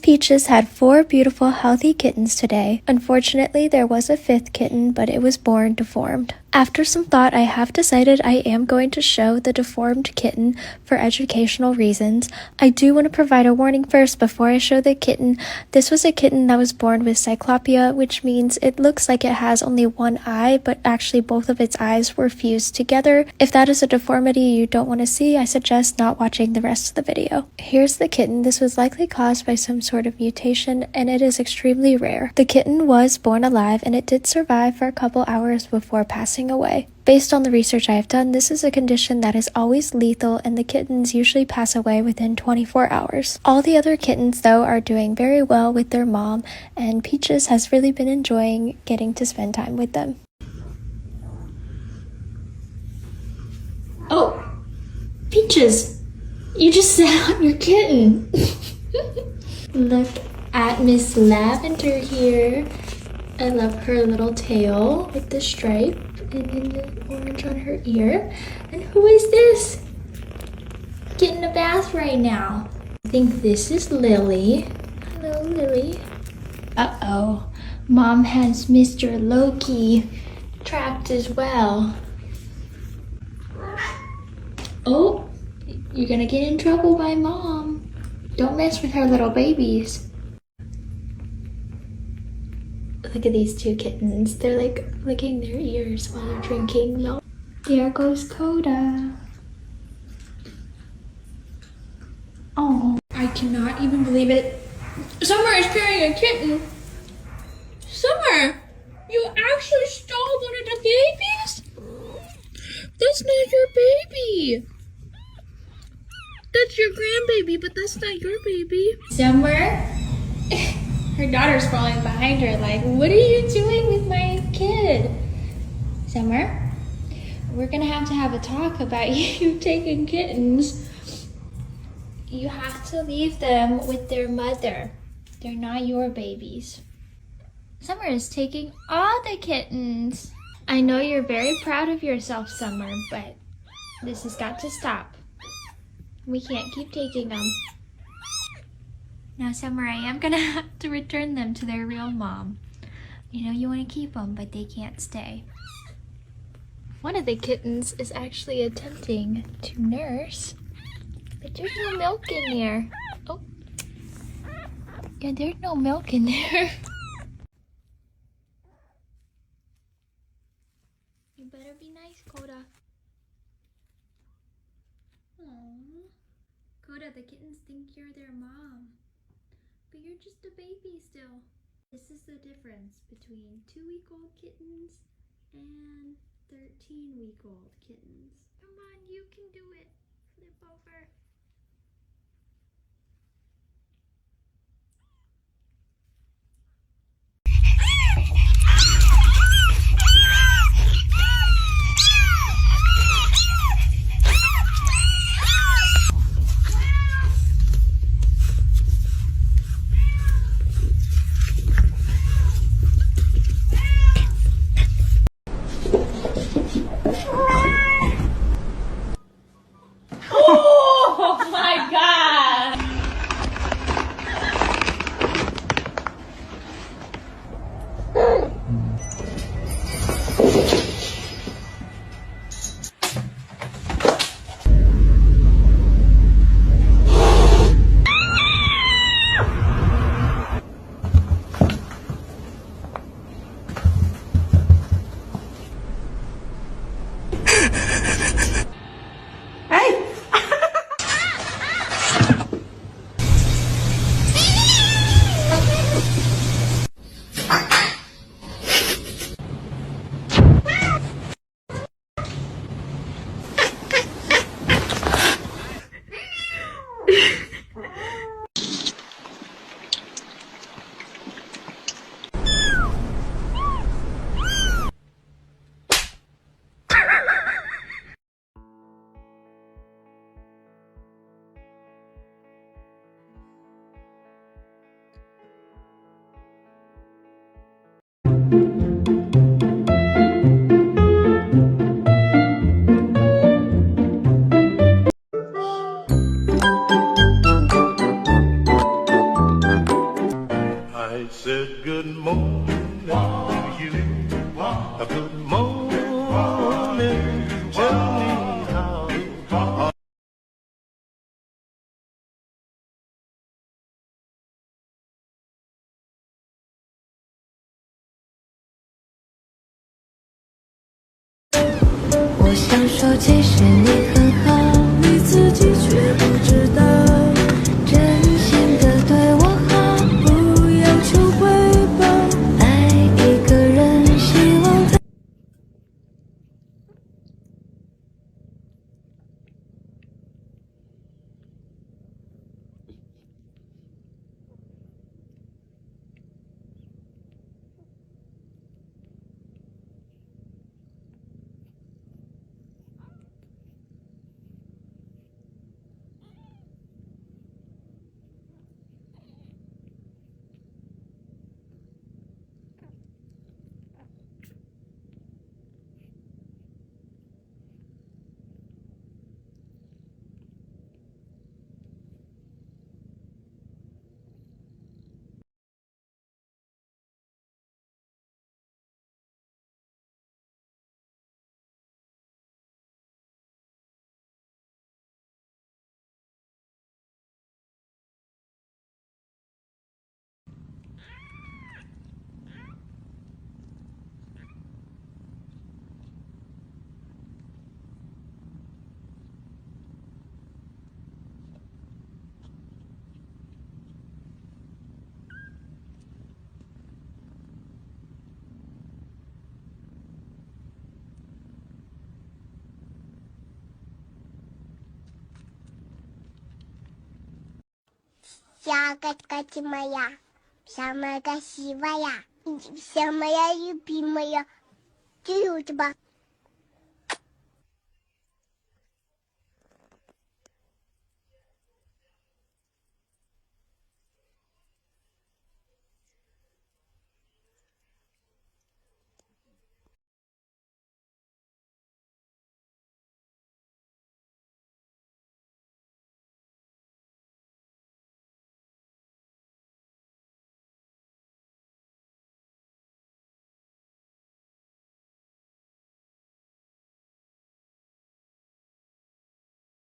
Peaches had 4 beautiful, healthy kittens today. Unfortunately, there was a 5th kitten, but it was born deformed. After some thought, I have decided I am going to show the deformed kitten for educational reasons. I do want to provide a warning first before I show the kitten. This was a kitten that was born with cyclopia, which means it looks like it has only one eye, but actually both of its eyes were fused together. If that is a deformity you don't want to see, I suggest not watching the rest of the video. Here's the kitten. This was likely caused by some sort of mutation, and it is extremely rare. The kitten was born alive, and it did survive for a couple hours before passing away. Based on the research I have done, this is a condition that is always lethal, and the kittens usually pass away within 24 hours. All the other kittens, though, are doing very well with their mom, and Peaches has really been enjoying getting to spend time with them. Oh, Peaches, you just sat on your kitten. Look at Miss Lavender here. I love her little tail with the stripe and then the orange on her ear. And who is this? Getting a bath right now. I think this is Lily. Hello, Lily. Uh-oh. Mom has Mr. Loki trapped as well. Oh, you're gonna get in trouble by Mom. Don't mess with her little babies. Look at these 2 kittens. They're like licking their ears while they're drinking milk. There goes Coda. Oh, I cannot even believe it. Summer is carrying a kitten. Summer, you actually stole one of the babies? That's not your baby. That's your grandbaby, but that's not your baby. Summer? Her daughter's falling behind her like, what are you doing with my kid? Summer, we're gonna have to have a talk about you taking kittens. You have to leave them with their mother. They're not your babies. Summer is taking all the kittens. I know you're very proud of yourself, Summer, but this has got to stop. We can't keep taking them. Now, Summer, I am gonna have to return them to their real mom. You know you want to keep them, but they can't stay. One of the kittens is actually attempting to nurse, but there's no milk in there. Oh, yeah, there's no milk in there. You better be nice, Coda. Aww. Coda, the kittens think you're their mom. But you're just a baby still. This is the difference between 2-week-old kittens and 13-week-old kittens. Come on, you can do it. Flip over. I said good morning to you. Good morning. Tell me how.我想说，其实你很好，你自己却不知道。真心的对我好，不要求回报。爱一个人，希望他。Ягодка моя, самая красивая, самая любимая. Ты у тебя